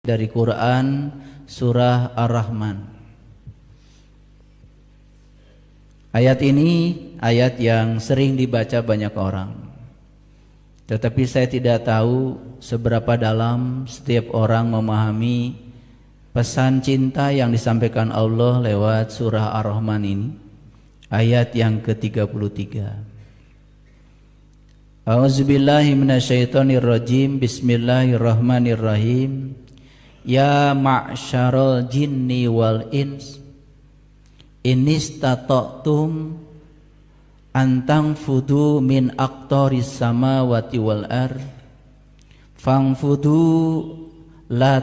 Dari Quran surah Ar-Rahman. Ayat ini ayat yang sering dibaca banyak orang, tetapi saya tidak tahu seberapa dalam setiap orang memahami pesan cinta yang disampaikan Allah lewat surah Ar-Rahman ini, ayat yang ke-33. A'udzubillahi minasyaitonirrajim. Bismillahirrahmanirrahim. Ya ma'syarul jinni wal ins inistata'tum antang fudu min aqtaris samawati wal ar fangfudu la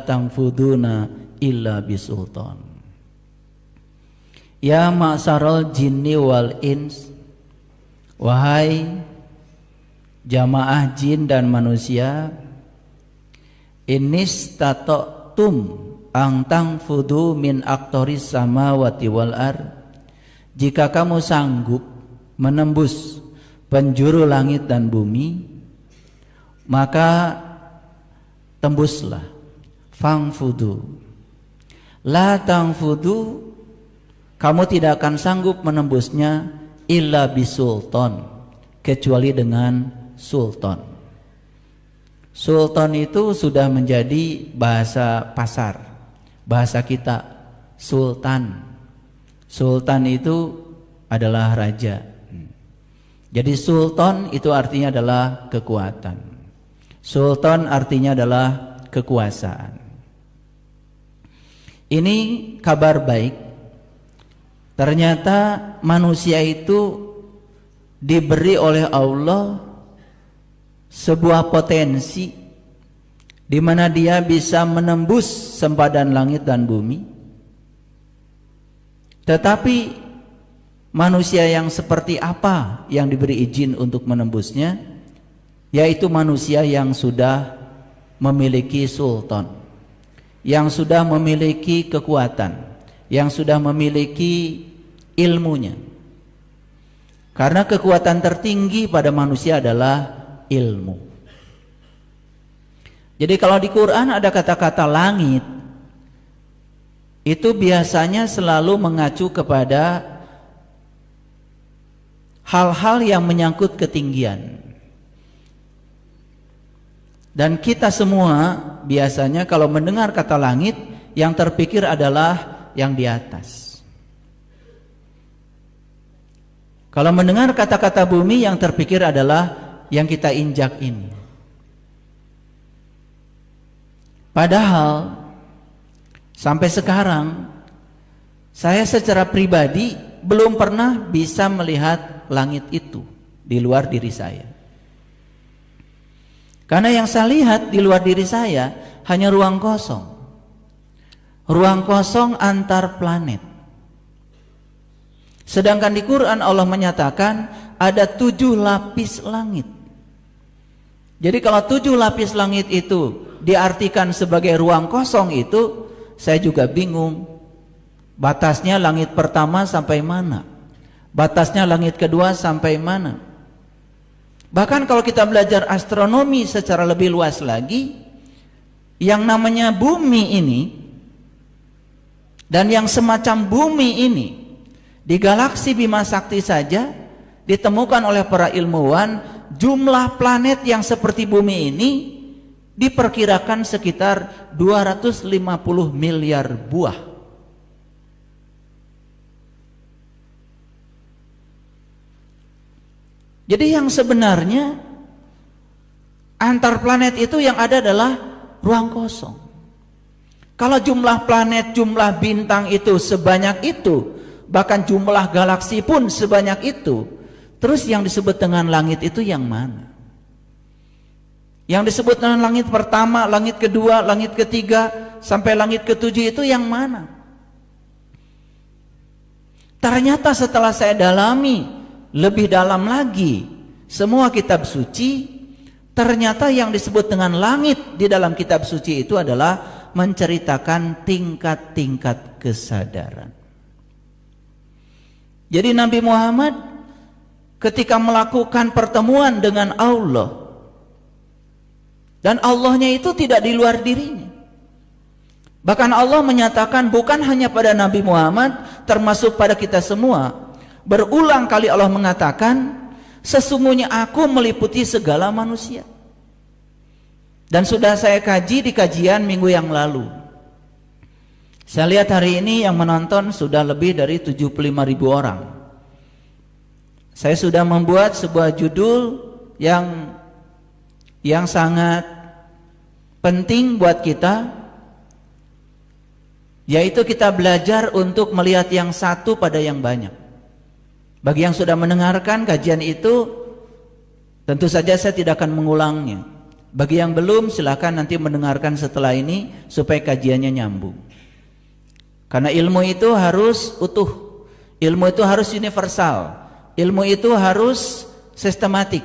tangfuduna illa bisultan. Ya ma'syarul jinni wal ins, wahai jamaah jin dan manusia, inistata'tum ang tangfudu min aqtaris samawati wal ar, jika kamu sanggup menembus penjuru langit dan bumi, maka tembuslah. Fangfudu la tangfudu, kamu tidak akan sanggup menembusnya illa bisultan, kecuali dengan sultan. Sultan itu sudah menjadi bahasa pasar, bahasa kita, sultan. Sultan itu adalah raja. Jadi sultan itu artinya adalah kekuatan. Sultan artinya adalah kekuasaan. Ini kabar baik. Ternyata manusia itu diberi oleh Allah sebuah potensi di mana dia bisa menembus sempadan langit dan bumi. Tetapi manusia yang seperti apa yang diberi izin untuk menembusnya? Yaitu manusia yang sudah memiliki sultan, yang sudah memiliki kekuatan, yang sudah memiliki ilmunya. Karena kekuatan tertinggi pada manusia adalah ilmu. Jadi kalau di Quran ada kata-kata langit, itu biasanya selalu mengacu kepada hal-hal yang menyangkut ketinggian. Dan kita semua biasanya kalau mendengar kata langit, yang terpikir adalah yang di atas. Kalau mendengar kata-kata bumi, yang terpikir adalah yang kita injak ini. Padahal sampai sekarang saya secara pribadi belum pernah bisa melihat langit itu di luar diri saya. Karena yang saya lihat di luar diri saya hanya ruang kosong. Ruang kosong antar planet. Sedangkan di Quran Allah menyatakan ada 7 lapis langit. Jadi kalau 7 lapis langit itu diartikan sebagai ruang kosong itu, saya juga bingung. Batasnya langit pertama sampai mana? Batasnya langit kedua sampai mana? Bahkan kalau kita belajar astronomi secara lebih luas lagi, yang namanya bumi ini dan yang semacam bumi ini di galaksi Bima Sakti saja ditemukan oleh para ilmuwan, jumlah planet yang seperti bumi ini diperkirakan sekitar 250 miliar buah. Jadi yang sebenarnya antar planet itu yang ada adalah ruang kosong. Kalau jumlah planet, jumlah bintang itu sebanyak itu, bahkan jumlah galaksi pun sebanyak itu, terus yang disebut dengan langit itu yang mana? Yang disebut dengan langit pertama, langit kedua, langit ketiga, sampai langit ketujuh itu yang mana? Ternyata setelah saya dalami lebih dalam lagi semua kitab suci, ternyata yang disebut dengan langit di dalam kitab suci itu adalah menceritakan tingkat-tingkat kesadaran. Jadi Nabi Muhammad ketika melakukan pertemuan dengan Allah, Dan Allahnya itu tidak di luar dirinya. Bahkan Allah menyatakan bukan hanya pada Nabi Muhammad, termasuk pada kita semua. Berulang kali Allah mengatakan, sesungguhnya aku meliputi segala manusia. Dan sudah saya kaji di kajian minggu yang lalu. Saya lihat hari ini yang menonton sudah lebih dari 75.000 orang. Saya sudah membuat sebuah judul yang sangat penting buat kita, yaitu kita belajar untuk melihat yang satu pada yang banyak. Bagi yang sudah mendengarkan kajian itu, tentu saja saya tidak akan mengulangnya. Bagi yang belum, silakan nanti mendengarkan setelah ini supaya kajiannya nyambung. Karena ilmu itu harus utuh, ilmu itu harus universal, ilmu itu harus sistematik,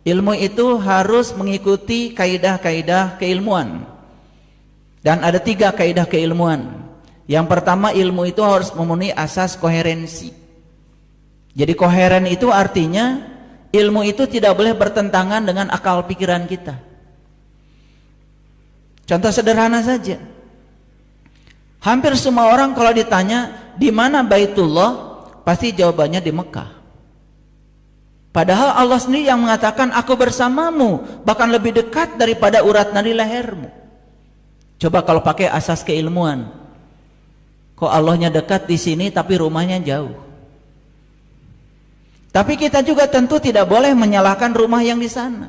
ilmu itu harus mengikuti kaidah-kaidah keilmuan. Dan ada 3 kaidah keilmuan. Yang pertama, ilmu itu harus memenuhi asas koherensi. Jadi koheren itu artinya ilmu itu tidak boleh bertentangan dengan akal pikiran kita. Contoh sederhana saja. Hampir semua orang kalau ditanya di mana Baitullah, pasti jawabannya di Mekah. Padahal Allah sendiri yang mengatakan aku bersamamu, bahkan lebih dekat daripada urat nadi lehermu. Coba kalau pakai asas keilmuan, kok Allahnya dekat di sini tapi rumahnya jauh. Tapi kita juga tentu tidak boleh menyalahkan rumah yang di sana.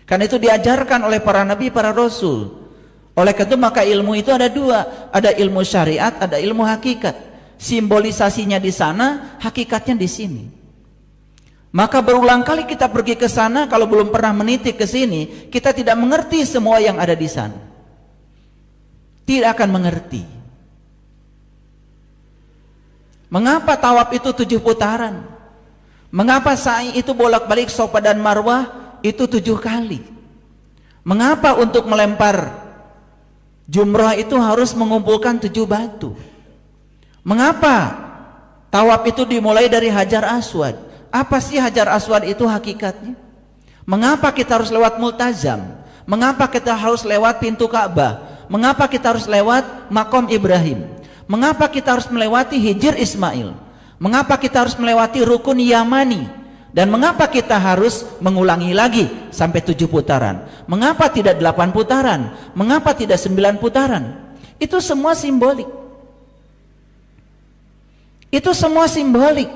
Karena itu diajarkan oleh para nabi, para rasul. Oleh itu maka ilmu itu ada 2, ada ilmu syariat, ada ilmu hakikat. Simbolisasinya di sana, hakikatnya di sini. Maka berulang kali kita pergi ke sana, kalau belum pernah menitik ke sini, kita tidak mengerti semua yang ada di sana. Tidak akan mengerti. Mengapa tawaf itu 7 putaran? Mengapa sa'i itu bolak-balik Safa dan Marwah itu 7 kali? Mengapa untuk melempar jumrah itu harus mengumpulkan 7 batu? Mengapa tawaf itu dimulai dari Hajar Aswad? Apa sih Hajar Aswad itu hakikatnya? Mengapa kita harus lewat Multazam? Mengapa kita harus lewat pintu Ka'bah? Mengapa kita harus lewat Makom Ibrahim? Mengapa kita harus melewati Hijr Ismail? Mengapa kita harus melewati Rukun Yamani? Dan mengapa kita harus mengulangi lagi sampai 7 putaran? Mengapa tidak 8 putaran? Mengapa tidak 9 putaran? Itu semua simbolik. Itu semua simbolik.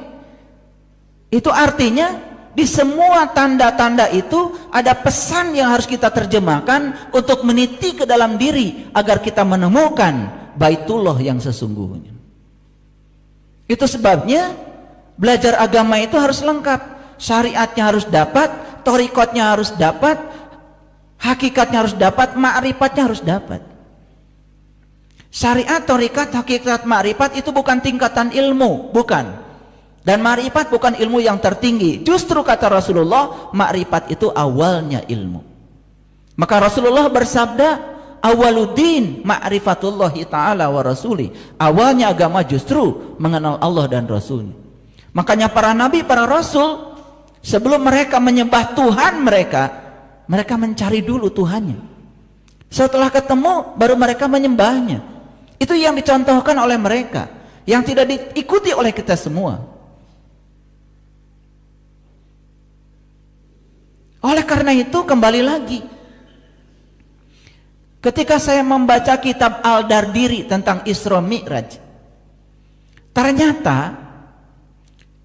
Itu artinya di semua tanda-tanda itu ada pesan yang harus kita terjemahkan untuk meniti ke dalam diri agar kita menemukan Baitullah yang sesungguhnya. Itu sebabnya belajar agama itu harus lengkap. Syariatnya harus dapat, thariqatnya harus dapat, hakikatnya harus dapat, ma'rifatnya harus dapat. Syariat, thariqat, hakikat, ma'rifat itu bukan tingkatan ilmu, bukan. Dan ma'rifat bukan ilmu yang tertinggi. Justru kata Rasulullah, ma'rifat itu awalnya ilmu. Maka Rasulullah bersabda, awaluddin ma'rifatullahi ta'ala wa rasuli. Awalnya agama justru mengenal Allah dan Rasulnya. Makanya para nabi, para rasul, sebelum mereka menyembah Tuhan mereka mencari dulu Tuhannya. Setelah ketemu baru mereka menyembahnya. Itu yang dicontohkan oleh mereka, yang tidak diikuti oleh kita semua. Oleh karena itu kembali lagi, ketika saya membaca kitab Al-Dardiri tentang Isra Mi'raj, ternyata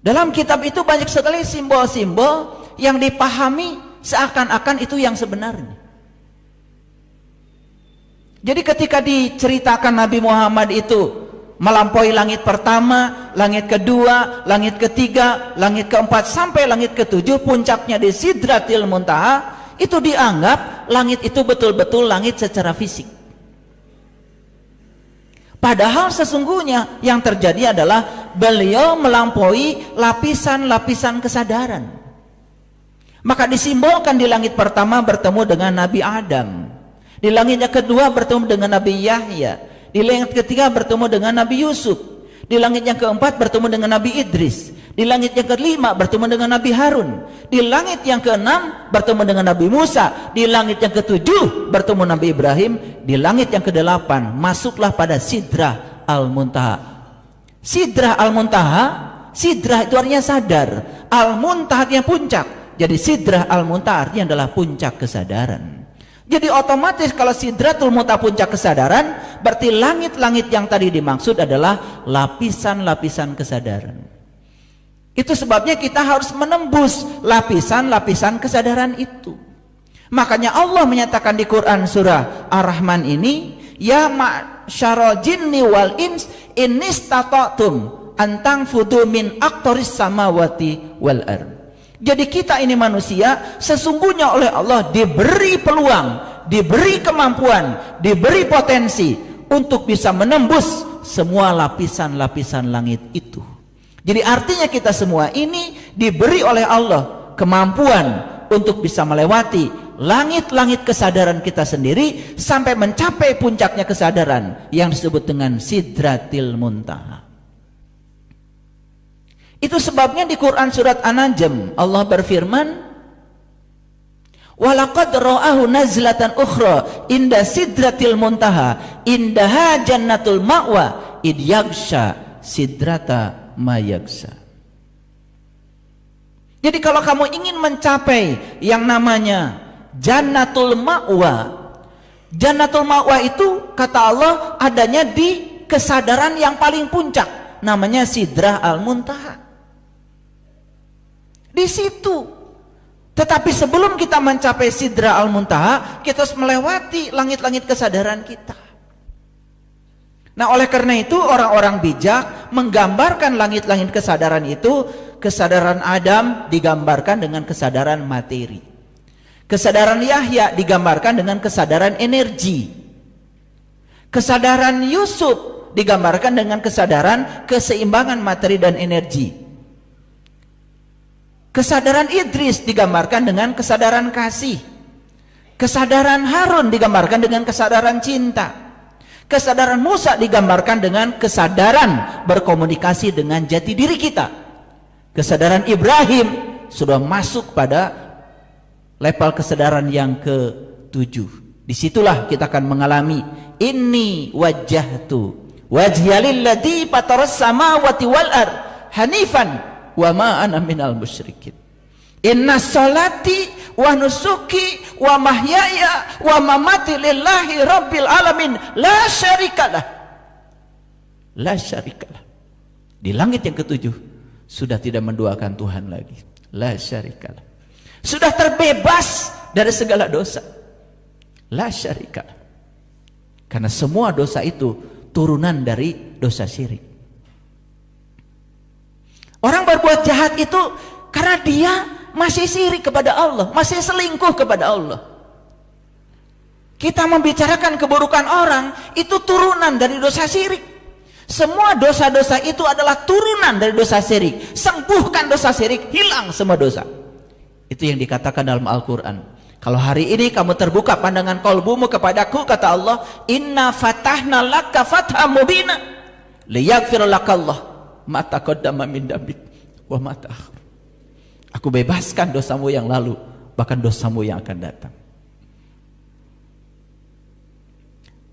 dalam kitab itu banyak sekali simbol-simbol yang dipahami seakan-akan itu yang sebenarnya. Jadi ketika diceritakan Nabi Muhammad itu melampaui langit pertama, langit kedua, langit ketiga, langit keempat, sampai langit ketujuh, puncaknya di Sidratil Muntaha, itu dianggap langit itu betul-betul langit secara fisik. Padahal sesungguhnya yang terjadi adalah beliau melampaui lapisan-lapisan kesadaran. Maka disimbolkan di langit pertama bertemu dengan Nabi Adam, di langit yang kedua bertemu dengan Nabi Yahya, di langit ketiga bertemu dengan Nabi Yusuf, di langit yang keempat bertemu dengan Nabi Idris, Di langit yang kelima bertemu dengan Nabi Harun. Di langit yang keenam bertemu dengan Nabi Musa. Di langit yang ketujuh bertemu Nabi Ibrahim. Di langit yang kedelapan masuklah pada Sidrah Al-Muntaha. Sidrah Al-Muntaha, Sidrah itu artinya sadar, Al-Muntaha artinya puncak. Jadi Sidrah Al-Muntaha artinya adalah puncak kesadaran. Jadi otomatis kalau Sidratul Muntaha puncak kesadaran, berarti langit-langit yang tadi dimaksud adalah lapisan-lapisan kesadaran. Itu sebabnya kita harus menembus lapisan-lapisan kesadaran itu. Makanya Allah menyatakan di Quran surah Ar-Rahman ini, ya ma'syarul jinni wal ins innistata'tum antang fudu min aqtaris samawati wal ard. Jadi kita ini manusia sesungguhnya oleh Allah diberi peluang, diberi kemampuan, diberi potensi untuk bisa menembus semua lapisan-lapisan langit itu. Jadi artinya kita semua ini diberi oleh Allah kemampuan untuk bisa melewati langit-langit kesadaran kita sendiri sampai mencapai puncaknya kesadaran yang disebut dengan Sidratil Muntaha. Itu sebabnya di Quran surat An-Najm Allah berfirman, walaqad ra'ahu nazlatan ukhra inda Sidratil Muntaha indaha jannatul ma'wa id yaghsha sidrata ma yaghsha. Jadi kalau kamu ingin mencapai yang namanya Jannatul Ma'wa, Jannatul Ma'wa itu kata Allah adanya di kesadaran yang paling puncak, namanya Sidrah Al-Muntaha. Di situ. Tetapi sebelum kita mencapai Sidrah Al-Muntaha, kita harus melewati langit-langit kesadaran kita. Nah, oleh karena itu orang-orang bijak menggambarkan langit-langit kesadaran itu, kesadaran Adam digambarkan dengan kesadaran materi. Kesadaran Yahya digambarkan dengan kesadaran energi. Kesadaran Yusuf digambarkan dengan kesadaran keseimbangan materi dan energi. Kesadaran Idris digambarkan dengan kesadaran kasih. Kesadaran Harun digambarkan dengan kesadaran cinta. Kesadaran Musa digambarkan dengan kesadaran berkomunikasi dengan jati diri kita. Kesadaran Ibrahim sudah masuk pada level kesadaran yang ke-7. Disitulah kita akan mengalami inni wajjahtu wajhiyalilladzi fataras samawati wal ard hanifan wa ma ana minal musyrikin. Inna salati wa nusuki wa mahyaya wa mamati lillahi rabbil alamin la syarikalah. La syarikalah. Di langit yang ke-7 sudah tidak menduakan Tuhan lagi. La syarikalah. Sudah terbebas dari segala dosa. La syarikalah. Karena semua dosa itu turunan dari dosa syirik. Orang berbuat jahat itu karena dia masih syirik kepada Allah, masih selingkuh kepada Allah. Kita membicarakan keburukan orang, itu turunan dari dosa syirik. Semua dosa-dosa itu adalah turunan dari dosa syirik. Sembuhkan dosa syirik, hilang semua dosa. Itu yang dikatakan dalam Al-Quran. Kalau hari ini kamu terbuka pandangan qalbumu kepadaku, kata Allah, inna fatahna laka fatham mubina liyaghfir lakallah ma taqaddama min dambik wa ma ta'akhkhar. Aku bebaskan dosamu yang lalu, bahkan dosamu yang akan datang.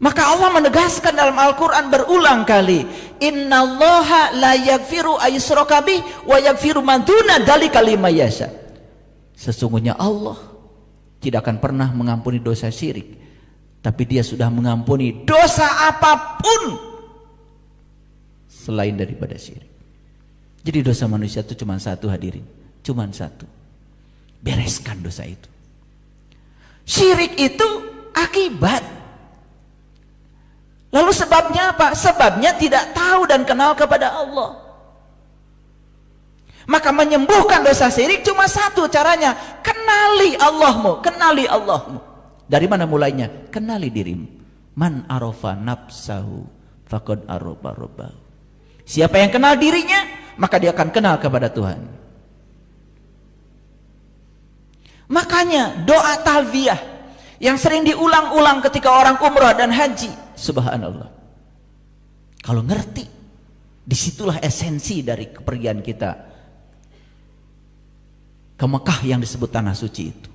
Maka Allah menegaskan dalam Al-Quran berulang kali, innallaha la yaghfiru ayyushraka bih wa yaghfiru ma duna dzalika liman yasha. Sesungguhnya Allah tidak akan pernah mengampuni dosa syirik, tapi Dia sudah mengampuni dosa apapun selain daripada syirik. Jadi dosa manusia itu cuma satu, hadirin, cuma satu. Bereskan dosa itu. Syirik itu akibat. Lalu sebabnya apa? Sebabnya tidak tahu dan kenal kepada Allah. Maka menyembuhkan dosa syirik cuma satu caranya, kenali Allahmu, kenali Allahmu. Dari mana mulainya? Kenali dirimu. Man arafa nafsahu faqad arafa rabbahu. Siapa yang kenal dirinya, maka dia akan kenal kepada Tuhan. Makanya doa talbiyah yang sering diulang-ulang ketika orang umrah dan haji, subhanallah. Kalau ngerti, disitulah esensi dari kepergian kita ke Mekah yang disebut tanah suci itu.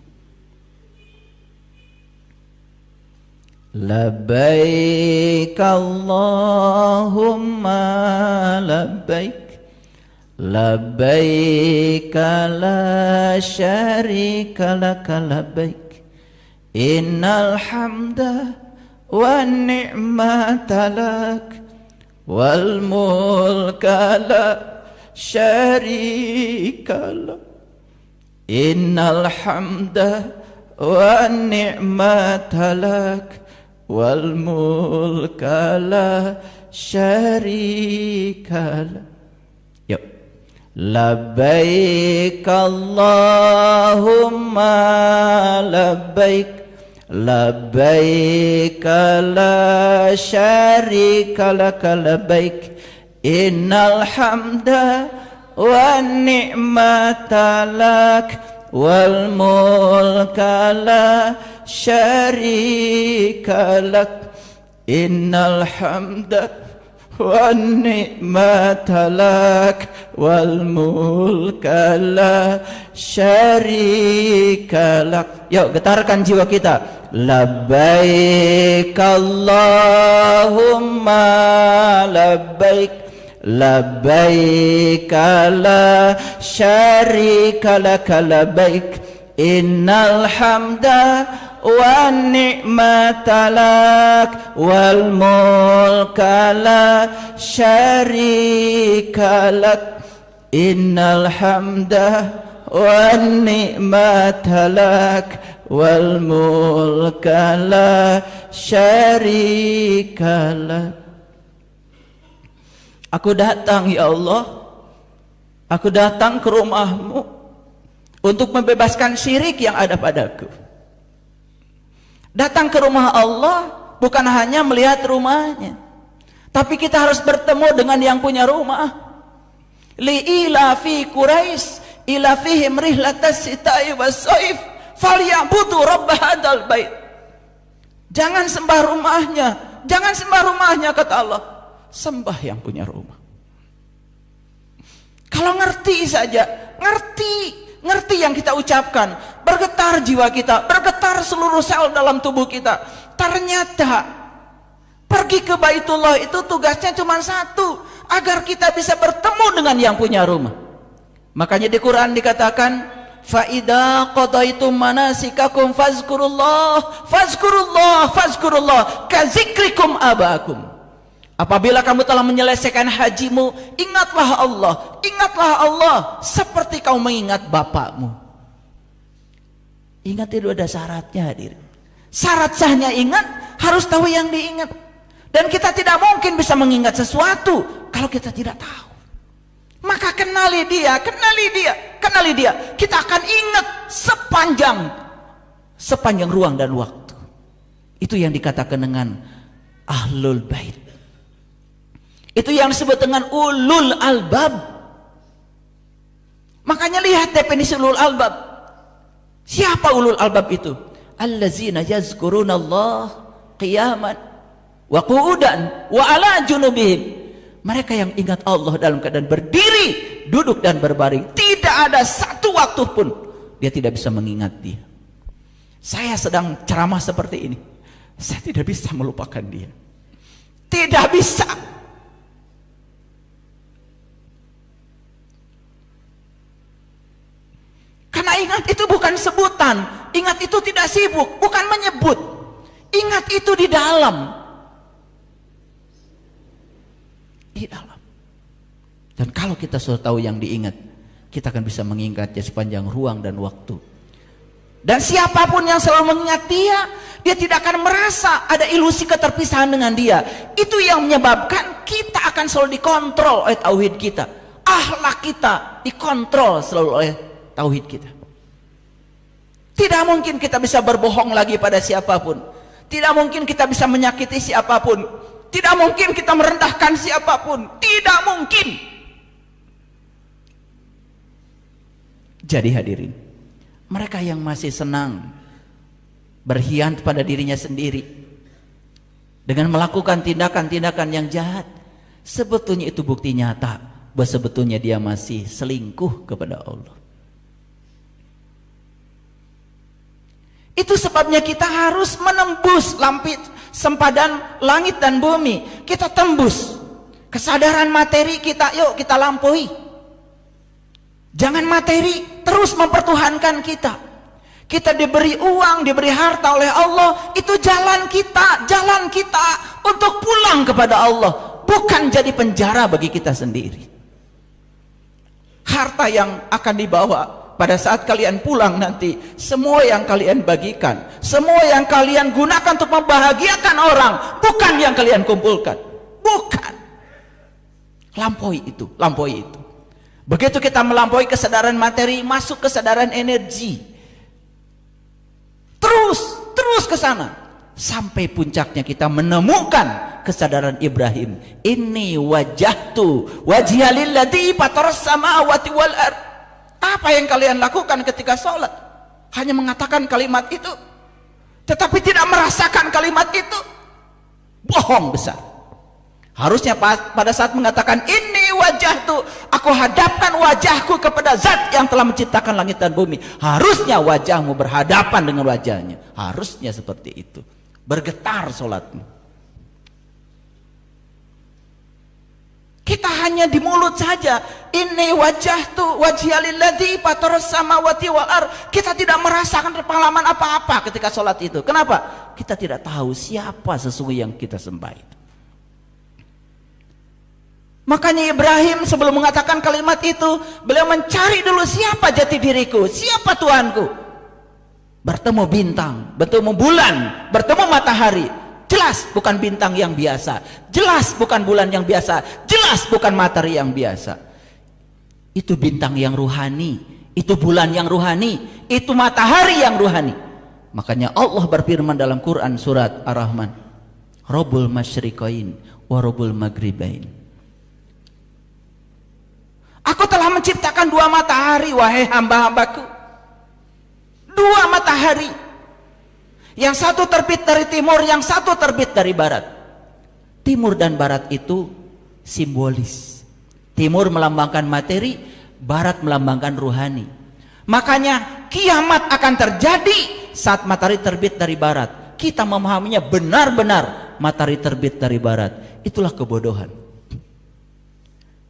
Labbaik Allahumma labbaik, labbaik la syarika laka labbaik, innal hamda wan ni'mata lak wal mulka la syarika lak, innal hamda wan ni'mata lak wal mulka la syarika lak. Yuk. Labbaik Allahumma labbaik, labbaik la syarika laka labbaik, innal hamda wan ni'mata lak wal mulka la syarika lak, innal hamda wan ni'mata lak wal mulka la syarika lak. Yuk getarkan jiwa kita. Labbaik Allahumma labbaik, labbaik la syarika laka labbaik, innal hamda wan ni'mata lak wal mulka la syarika lak, innal hamda wan ni'mata lak wal mulka la syarika lak. Aku datang ya Allah, aku datang ke rumahmu untuk membebaskan syirik yang ada padaku. Datang ke rumah Allah bukan hanya melihat rumahnya, tapi kita harus bertemu dengan yang punya rumah. Li'ilafi Quraisy ilafihim rihlatas sita'i was-saif falyabudu rabb hadzal bait. Jangan sembah rumahnya, jangan sembah rumahnya kata Allah. Sembah yang punya rumah. Kalau ngerti saja, ngerti yang kita ucapkan, bergetar jiwa kita, bergetar seluruh sel dalam tubuh kita. Ternyata pergi ke Baitullah itu tugasnya cuma satu, agar kita bisa bertemu dengan yang punya rumah. Makanya di Quran dikatakan, fa idza qadaitum manasikakum fazkurullah fazkurullah fazkurullah ka zikrikum abakum. Apabila kamu telah menyelesaikan hajimu, ingatlah Allah seperti kau mengingat bapakmu. Ingat itu ada syaratnya hadirin. Syarat sahnya ingat, harus tahu yang diingat. Dan kita tidak mungkin bisa mengingat sesuatu kalau kita tidak tahu. Maka kenali dia. Kita akan ingat sepanjang ruang dan waktu. Itu yang dikatakan dengan Ahlul Bait. Itu yang disebut dengan ulul albab. Makanya lihat definisi ulul albab. Siapa ulul albab itu? Allazina yazkuruna Allah qiyaman wa qu'udan wa ala junubihim. Mereka yang ingat Allah dalam keadaan berdiri, duduk dan berbaring. Tidak ada satu waktu pun dia tidak bisa mengingat dia. Saya sedang ceramah seperti ini, saya tidak bisa melupakan dia. Tidak bisa. Karena ingat itu bukan sebutan, ingat itu tidak sibuk, bukan menyebut. Ingat itu di dalam. Di dalam. Dan kalau kita sudah tahu yang diingat, kita akan bisa mengingatnya sepanjang ruang dan waktu. Dan siapapun yang selalu mengingat dia tidak akan merasa ada ilusi keterpisahan dengan dia. Itu yang menyebabkan kita akan selalu dikontrol oleh tauhid kita. Akhlak kita dikontrol selalu oleh tauhid kita. Tidak mungkin kita bisa berbohong lagi pada siapapun. Tidak mungkin kita bisa menyakiti siapapun. Tidak mungkin kita merendahkan siapapun. Tidak mungkin. Jadi hadirin, mereka yang masih senang berkhianat pada dirinya sendiri dengan melakukan tindakan-tindakan yang jahat, sebetulnya itu bukti nyata bahwa sebetulnya dia masih selingkuh kepada Allah. Itu sebabnya kita harus menembus sempadan langit dan bumi. Kita tembus kesadaran materi kita, yuk kita lampaui. Jangan materi terus mempertuhankan kita. Kita diberi uang, diberi harta oleh Allah, itu jalan kita untuk pulang kepada Allah, bukan jadi penjara bagi kita sendiri. Harta yang akan dibawa pada saat kalian pulang nanti, semua yang kalian bagikan, semua yang kalian gunakan untuk membahagiakan orang, bukan yang kalian kumpulkan. Bukan. Lampaui itu. Begitu kita melampaui kesadaran materi, masuk kesadaran energi. Terus ke sana. Sampai puncaknya kita menemukan kesadaran Ibrahim. Inni wajjahtu wajhiya lilladzi fataras samawati wal ardh. Apa yang kalian lakukan ketika sholat? Hanya mengatakan kalimat itu, tetapi tidak merasakan kalimat itu. Bohong besar. Harusnya pada saat mengatakan ini wajjahtu, aku hadapkan wajahku kepada zat yang telah menciptakan langit dan bumi. Harusnya wajahmu berhadapan dengan wajahnya. Harusnya seperti itu. Bergetar sholatmu. Kita hanya di mulut saja. Inni wajjahtu wajhiya lilladzi fataras samawati wal ardh. Kita tidak merasakan pengalaman apa-apa ketika sholat itu. Kenapa? Kita tidak tahu siapa sesungguhnya yang kita sembah itu. Makanya Ibrahim sebelum mengatakan kalimat itu, beliau mencari dulu siapa jati diriku, siapa Tuhanku. Bertemu bintang, bertemu bulan, bertemu matahari. Jelas bukan bintang yang biasa, jelas bukan bulan yang biasa, jelas bukan matahari yang biasa. Itu bintang yang ruhani, itu bulan yang ruhani, itu matahari yang ruhani. Makanya Allah berfirman dalam Quran surat Ar-Rahman, Rabbul masyriqain wa Rabbul maghribain. Aku telah menciptakan dua matahari, wahai hamba-hambaku. Dua matahari. Yang satu terbit dari timur, yang satu terbit dari barat. Timur dan barat itu simbolis. Timur melambangkan materi, barat melambangkan ruhani. Makanya kiamat akan terjadi saat matahari terbit dari barat. Kita memahaminya benar-benar matahari terbit dari barat. Itulah kebodohan.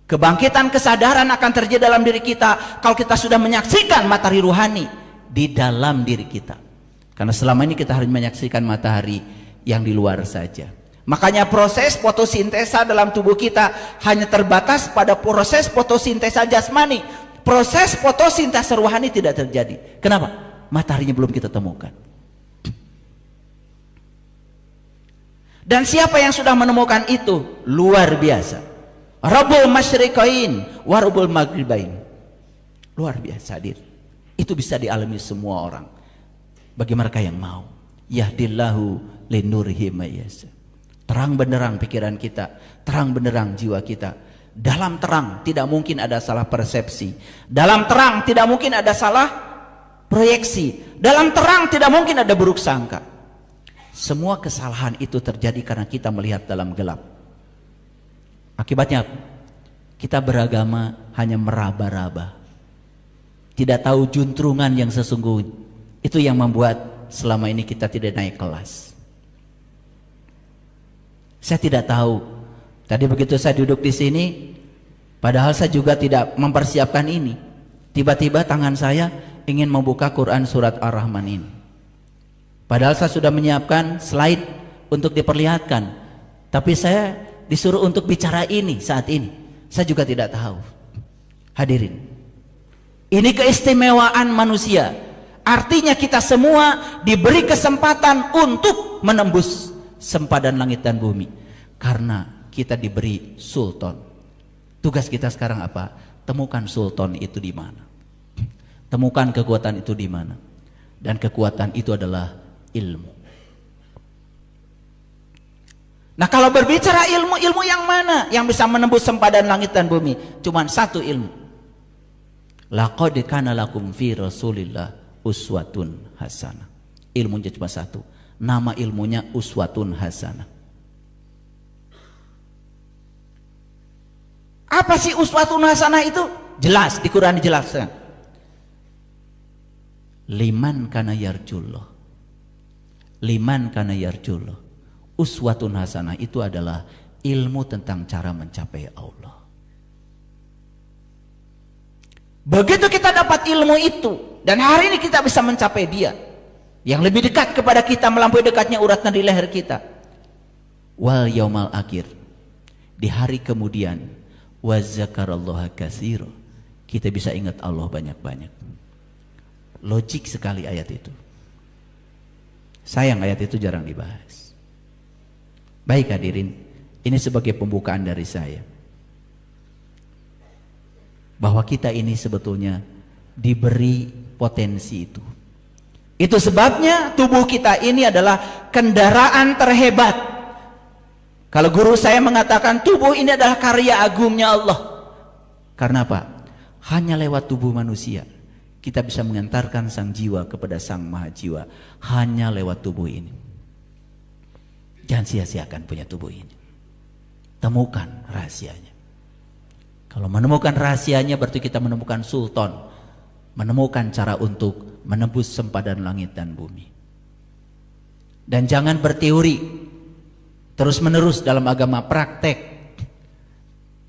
Kebangkitan kesadaran akan terjadi dalam diri kita kalau kita sudah menyaksikan matahari ruhani di dalam diri kita. Karena selama ini kita harus menyaksikan matahari yang di luar saja. Makanya proses fotosintesa dalam tubuh kita hanya terbatas pada proses fotosintesa jasmani. Proses fotosintesa rohani tidak terjadi. Kenapa? Mataharinya belum kita temukan. Dan siapa yang sudah menemukan itu? Luar biasa. Rabbul masyriqain wa Rabbul maghribain. Luar biasa hadir. Itu bisa dialami semua orang. Bagi mereka yang mau. Yahdillahu linurihi mayyasha. Terang benderang pikiran kita, terang benderang jiwa kita. Dalam terang tidak mungkin ada salah persepsi. Dalam terang tidak mungkin ada salah proyeksi. Dalam terang tidak mungkin ada buruk sangka. Semua kesalahan itu terjadi karena kita melihat dalam gelap. Akibatnya kita beragama hanya meraba-raba. Tidak tahu juntrungan yang sesungguhnya. Itu yang membuat selama ini kita tidak naik kelas. Saya tidak tahu. Tadi begitu saya duduk di sini, padahal saya juga tidak mempersiapkan ini. Tiba-tiba tangan saya ingin membuka Quran surat Ar-Rahman ini. Padahal saya sudah menyiapkan slide untuk diperlihatkan. Tapi saya disuruh untuk bicara ini saat ini. Saya juga tidak tahu. Hadirin. Ini keistimewaan manusia. Artinya kita semua diberi kesempatan untuk menembus sempadan langit dan bumi. Karena kita diberi sultan. Tugas kita sekarang apa? Temukan sultan itu di mana. Temukan kekuatan itu di mana. Dan kekuatan itu adalah ilmu. Nah kalau berbicara ilmu, ilmu yang mana yang bisa menembus sempadan langit dan bumi? Cuman satu ilmu. Laqad kana lakum fi Rasulillah uswatun hasanah. Ilmunya cuma satu. Nama ilmunya uswatun hasanah. Apa sih uswatun hasanah itu? Jelas di Quran dijelaskan. Liman kana yarjullah Liman kana yarjullah. Uswatun hasanah itu adalah ilmu tentang cara mencapai Allah. Begitu kita dapat ilmu itu, dan hari ini kita bisa mencapai Dia yang lebih dekat kepada kita, melampaui dekatnya urat nadi leher kita. Wal yaumal akhir, di hari kemudian, wa zakarallaha katsira, kita bisa ingat Allah banyak-banyak. Logik sekali ayat itu. Sayang ayat itu jarang dibahas. Baik hadirin, ini sebagai pembukaan dari saya, bahwa kita ini sebetulnya diberi potensi itu. Itu sebabnya tubuh kita ini adalah kendaraan terhebat. Kalau guru saya mengatakan tubuh ini adalah karya agungnya Allah. Karena apa? Hanya lewat tubuh manusia kita bisa mengantarkan sang jiwa kepada sang maha jiwa. Hanya lewat tubuh ini. Jangan sia-siakan punya tubuh ini. Temukan rahasianya. Kalau menemukan rahasianya berarti kita menemukan sultan, menemukan cara untuk menembus sempadan langit dan bumi. Dan jangan berteori terus menerus dalam agama, praktek.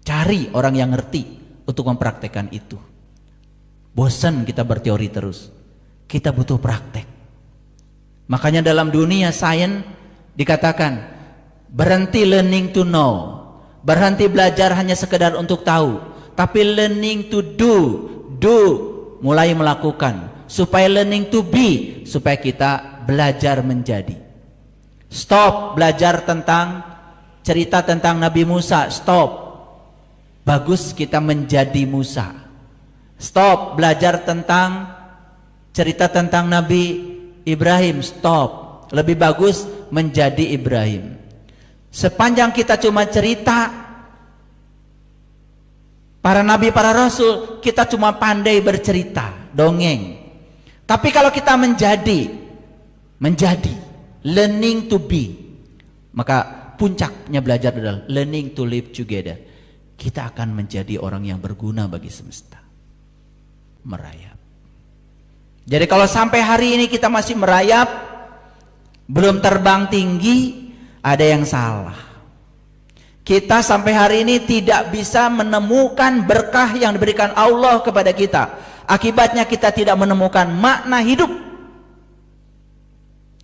Cari orang yang ngerti untuk mempraktekkan itu. Bosan kita berteori terus. Kita butuh praktek. Makanya dalam dunia sains dikatakan berhenti learning to know. Berhenti belajar hanya sekedar untuk tahu, tapi learning to do, mulai melakukan, supaya learning to be, supaya kita belajar menjadi. Stop belajar tentang cerita tentang Nabi Musa, stop. Bagus kita menjadi Musa. Stop belajar tentang cerita tentang Nabi Ibrahim, stop. Lebih bagus menjadi Ibrahim. Sepanjang kita cuma cerita para nabi, para rasul, kita cuma pandai bercerita, dongeng. Tapi kalau kita menjadi, learning to be, maka puncaknya belajar adalah learning to live together. Kita akan menjadi orang yang berguna bagi semesta. Merayap. Jadi kalau sampai hari ini kita masih merayap, belum terbang tinggi, ada yang salah. Kita sampai hari ini tidak bisa menemukan berkah yang diberikan Allah kepada kita. Akibatnya kita tidak menemukan makna hidup.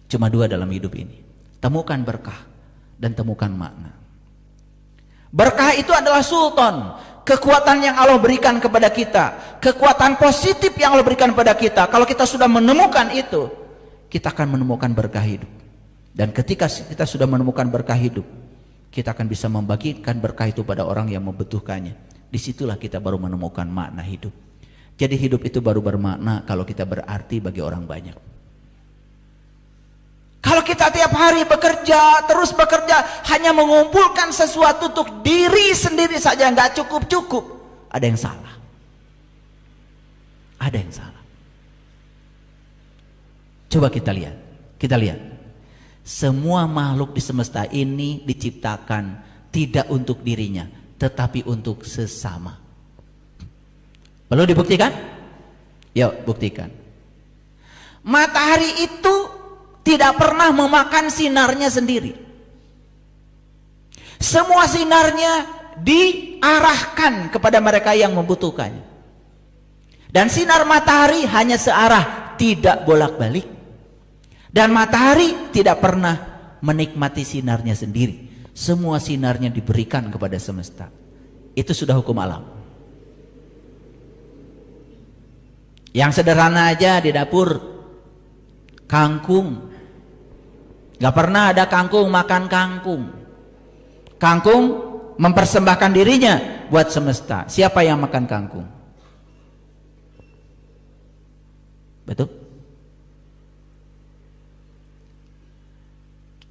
Cuma dua dalam hidup ini. Temukan berkah dan temukan makna. Berkah itu adalah sultan, kekuatan yang Allah berikan kepada kita, kekuatan positif yang Allah berikan kepada kita. Kalau kita sudah menemukan itu, kita akan menemukan berkah hidup. Dan ketika kita sudah menemukan berkah hidup, kita akan bisa membagikan berkah itu pada orang yang membutuhkannya. Disitulah kita baru menemukan makna hidup. Jadi hidup itu baru bermakna kalau kita berarti bagi orang banyak. Kalau kita tiap hari bekerja, terus bekerja, hanya mengumpulkan sesuatu untuk diri sendiri saja, nggak cukup-cukup, ada yang salah. Ada yang salah. Coba kita lihat. Semua makhluk di semesta ini diciptakan tidak untuk dirinya, tetapi untuk sesama. Perlu dibuktikan? Yuk buktikan. Matahari itu tidak pernah memakan sinarnya sendiri. Semua sinarnya diarahkan kepada mereka yang membutuhkannya. Dan sinar matahari hanya searah, tidak bolak-balik. Dan matahari tidak pernah menikmati sinarnya sendiri. Semua sinarnya diberikan kepada semesta. Itu sudah hukum alam. Yang sederhana aja di dapur, kangkung. Gak pernah ada kangkung makan kangkung. Kangkung mempersembahkan dirinya buat semesta. Siapa yang makan kangkung? Betul?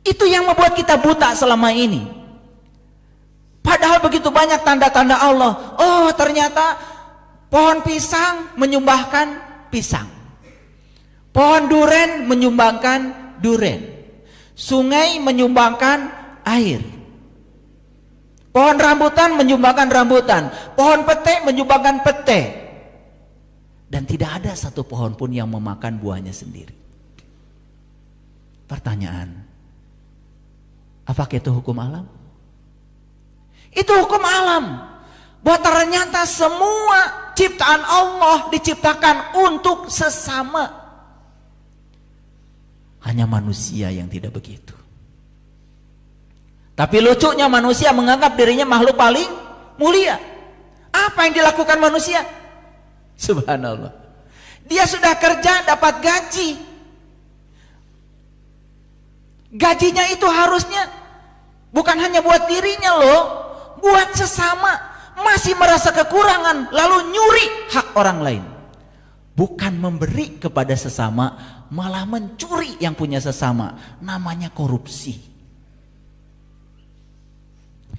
Itu yang membuat kita buta selama ini. Padahal begitu banyak tanda-tanda Allah. Oh, ternyata pohon pisang menyumbangkan pisang. Pohon duren menyumbangkan duren. Sungai menyumbangkan air. Pohon rambutan menyumbangkan rambutan. Pohon pete menyumbangkan pete. Dan tidak ada satu pohon pun yang memakan buahnya sendiri. Pertanyaan, apakah itu hukum alam? Itu hukum alam. Bahwa ternyata semua ciptaan Allah diciptakan untuk sesama. Hanya manusia yang tidak begitu. Tapi lucunya manusia menganggap dirinya makhluk paling mulia. Apa yang dilakukan manusia? Subhanallah. Dia sudah kerja dapat gaji. Gajinya itu harusnya bukan hanya buat dirinya loh, buat sesama. Masih merasa kekurangan lalu nyuri hak orang lain. Bukan memberi kepada sesama, malah mencuri yang punya sesama. Namanya korupsi.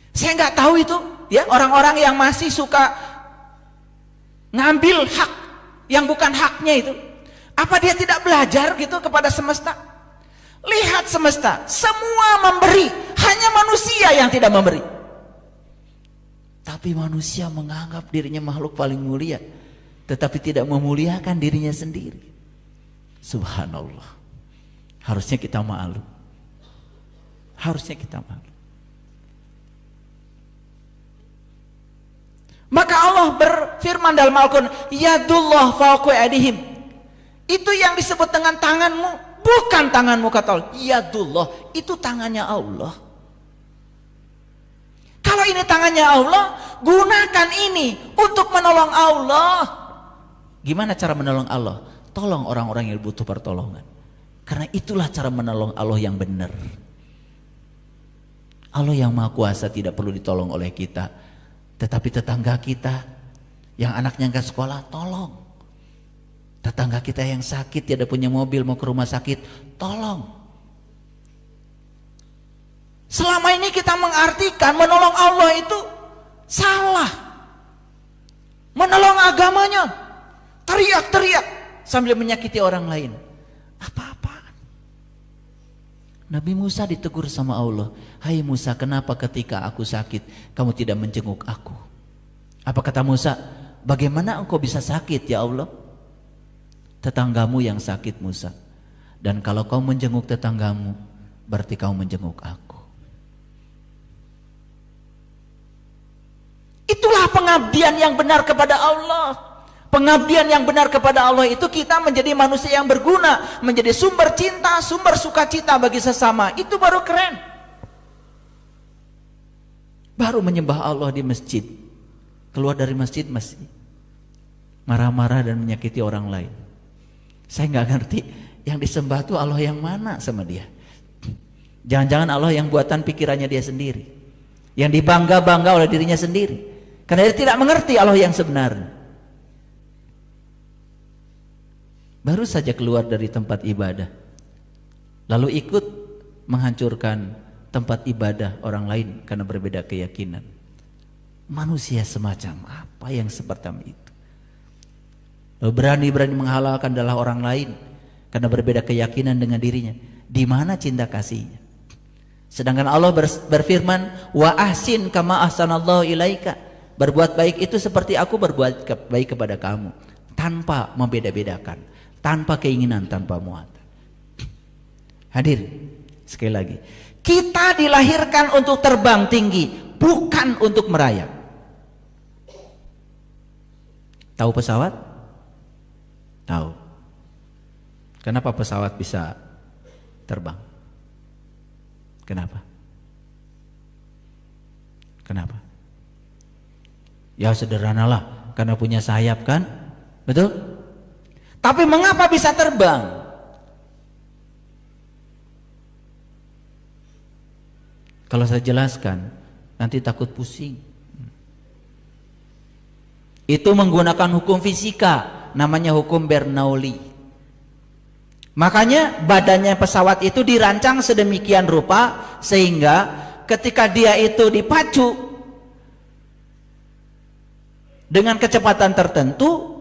Saya nggak tahu itu ya, orang-orang yang masih suka ngambil hak yang bukan haknya itu. Apa dia tidak belajar gitu kepada semesta? Lihat semesta, semua memberi, hanya manusia yang tidak memberi. Tapi manusia menganggap dirinya makhluk paling mulia, tetapi tidak memuliakan dirinya sendiri. Subhanallah. Harusnya kita malu. Harusnya kita malu. Maka Allah berfirman dalam Al-Quran, Yadullah fawqa aydihim. Itu yang disebut dengan tanganmu, bukan tanganmu kata Allah. Yadullah, itu tangannya Allah. Kalau ini tangannya Allah, gunakan ini untuk menolong Allah. Gimana cara menolong Allah? Tolong orang-orang yang butuh pertolongan. Karena itulah cara menolong Allah yang benar. Allah yang Maha Kuasa tidak perlu ditolong oleh kita. Tetapi tetangga kita yang anaknya nggak sekolah, tolong. Tetangga kita yang sakit, tidak punya mobil, mau ke rumah sakit, tolong. Selama ini kita mengartikan menolong Allah itu salah. Menolong agamanya, teriak-teriak sambil menyakiti orang lain. Apa-apaan? Nabi Musa ditegur sama Allah. Hai Musa, kenapa ketika aku sakit kamu tidak menjenguk aku? Apa kata Musa? Bagaimana engkau bisa sakit ya Allah? Tetanggamu yang sakit Musa. Dan kalau kau menjenguk tetanggamu, berarti kau menjenguk aku. Itulah pengabdian yang benar kepada Allah. Pengabdian yang benar kepada Allah itu kita menjadi manusia yang berguna, menjadi sumber cinta, sumber sukacita bagi sesama. Itu baru keren. Baru menyembah Allah di masjid, keluar dari masjid masih marah-marah dan menyakiti orang lain. Saya nggak ngerti yang disembah itu Allah yang mana sama dia. Jangan-jangan Allah yang buatan pikirannya dia sendiri, yang dibangga-bangga oleh dirinya sendiri. Karena dia tidak mengerti Allah yang sebenarnya. Baru saja keluar dari tempat ibadah, lalu ikut menghancurkan tempat ibadah orang lain karena berbeda keyakinan. Manusia semacam apa yang seperti itu? Lalu berani-berani menghalalkan adalah orang lain karena berbeda keyakinan dengan dirinya. Di mana cinta kasihnya? Sedangkan Allah berfirman, wa ahsin kama ahsanallahu ilaika. Berbuat baik itu seperti aku berbuat baik kepada kamu, tanpa membeda-bedakan, tanpa keinginan, tanpa muatan. Hadir, sekali lagi, kita dilahirkan untuk terbang tinggi, bukan untuk merayap. Tahu pesawat? Tahu. Kenapa pesawat bisa terbang? Kenapa? Kenapa? Ya sederhanalah, karena punya sayap kan? Betul? Tapi mengapa bisa terbang? Kalau saya jelaskan, nanti takut pusing. Itu menggunakan hukum fisika, namanya hukum Bernoulli. Makanya badannya pesawat itu dirancang sedemikian rupa sehingga ketika dia itu dipacu dengan kecepatan tertentu,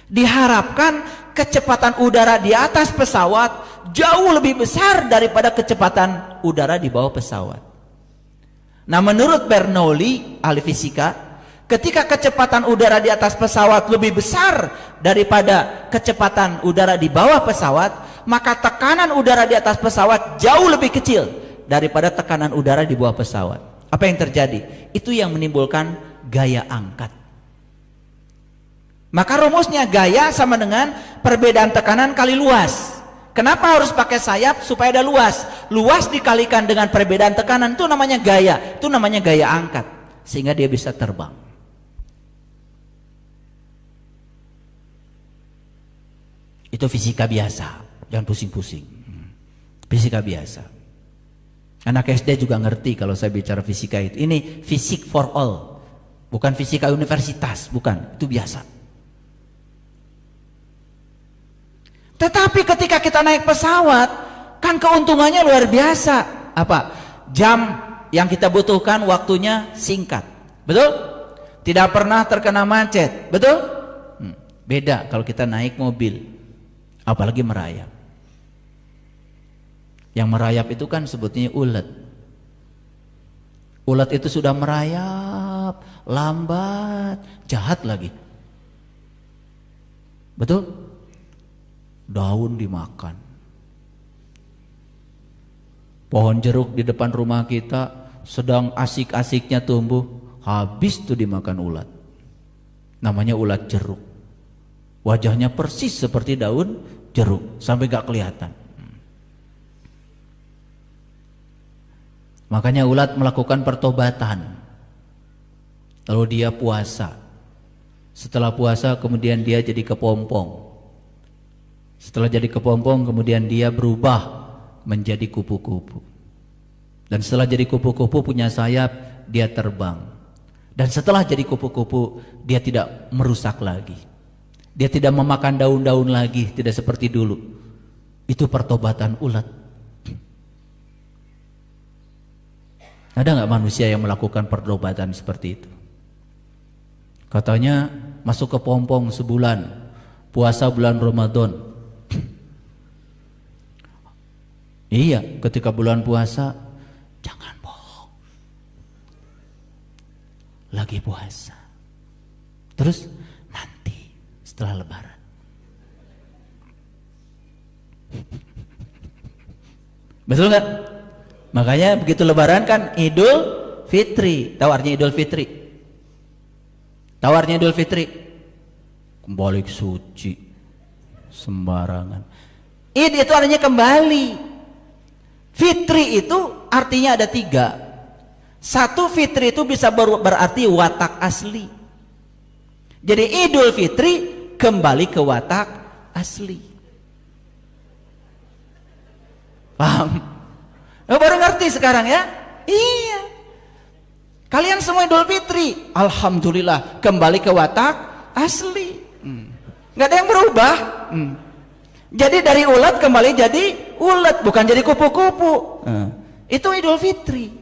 diharapkan kecepatan udara di atas pesawat jauh lebih besar daripada kecepatan udara di bawah pesawat. Nah, menurut Bernoulli, ahli fisika, ketika kecepatan udara di atas pesawat lebih besar daripada kecepatan udara di bawah pesawat, maka tekanan udara di atas pesawat jauh lebih kecil daripada tekanan udara di bawah pesawat. Apa yang terjadi? Itu yang menimbulkan gaya angkat. Maka rumusnya gaya sama dengan perbedaan tekanan kali luas. Kenapa harus pakai sayap? Supaya ada luas. Luas dikalikan dengan perbedaan tekanan, itu namanya gaya. Itu namanya gaya angkat. Sehingga dia bisa terbang. Itu fisika biasa. Jangan pusing-pusing. Fisika biasa. Anak SD juga ngerti kalau saya bicara fisika itu. Ini fisik for all. Bukan fisika universitas. Bukan. Itu biasa. Tetapi ketika kita naik pesawat, kan keuntungannya luar biasa. Apa? Jam yang kita butuhkan waktunya singkat. Betul? Tidak pernah terkena macet. Betul? Beda kalau kita naik mobil. Apalagi merayap. Yang merayap itu kan sebutnya ulet. Ulet itu sudah merayap, lambat, jahat lagi. Betul? Daun dimakan. Pohon jeruk di depan rumah kita sedang asik-asiknya tumbuh, habis tuh dimakan ulat. Namanya ulat jeruk. Wajahnya persis seperti daun jeruk, sampai gak kelihatan. Makanya ulat melakukan pertobatan. Lalu dia puasa. Setelah puasa kemudian dia jadi kepompong. Setelah jadi kepompong kemudian dia berubah menjadi kupu-kupu. Dan setelah jadi kupu-kupu punya sayap, dia terbang. Dan setelah jadi kupu-kupu dia tidak merusak lagi. Dia tidak memakan daun-daun lagi, tidak seperti dulu. Itu pertobatan ulat. Ada nggak manusia yang melakukan pertobatan seperti itu? Katanya masuk ke pompong sebulan, puasa bulan Ramadan. Iya, ketika bulan puasa jangan bohong. Lagi puasa. Terus nanti setelah lebaran. Betul nggak? Makanya begitu lebaran kan Idul Fitri. Tahu artinya Idul Fitri? Tahu artinya Idul Fitri? Kembali suci. Sembarangan. Id itu artinya kembali. Fitri itu artinya ada 3. Satu, fitri itu bisa berarti watak asli. Jadi Idul Fitri kembali ke watak asli. Paham? Baru ngerti sekarang ya? Iya. Kalian semua Idul Fitri, alhamdulillah kembali ke watak asli. Nggak ada yang berubah. Jadi dari ulat kembali jadi ulat, bukan jadi kupu-kupu. Itu Idul Fitri.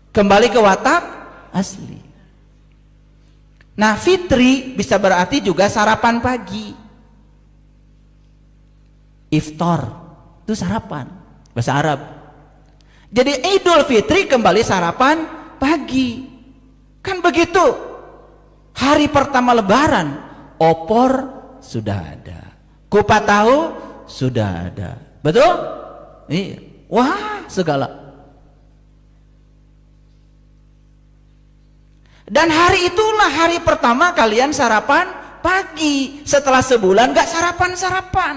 Kembali ke watak asli. Nah, fitri bisa berarti juga sarapan pagi. Iftar itu sarapan bahasa Arab. Jadi Idul Fitri kembali sarapan pagi. Kan begitu. Hari pertama lebaran, opor sudah ada. Kupat tahu sudah ada. Betul? Iya. Wah, segala. Dan hari itulah hari pertama kalian sarapan pagi. Setelah sebulan gak sarapan-sarapan.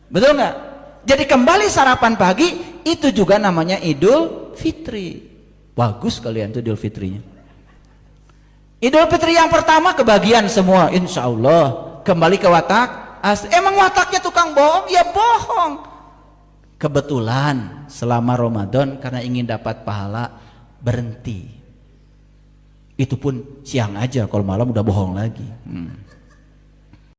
Betul gak? Jadi kembali sarapan pagi, itu juga namanya Idul Fitri. Bagus kalian tuh Idul Fitrinya. Idul Fitri yang pertama kebagian semua, insya Allah. Kembali ke watak asli. Emang wataknya tukang bohong? Ya bohong. Kebetulan selama Ramadan karena ingin dapat pahala berhenti. Itu pun siang aja, kalau malam udah bohong lagi.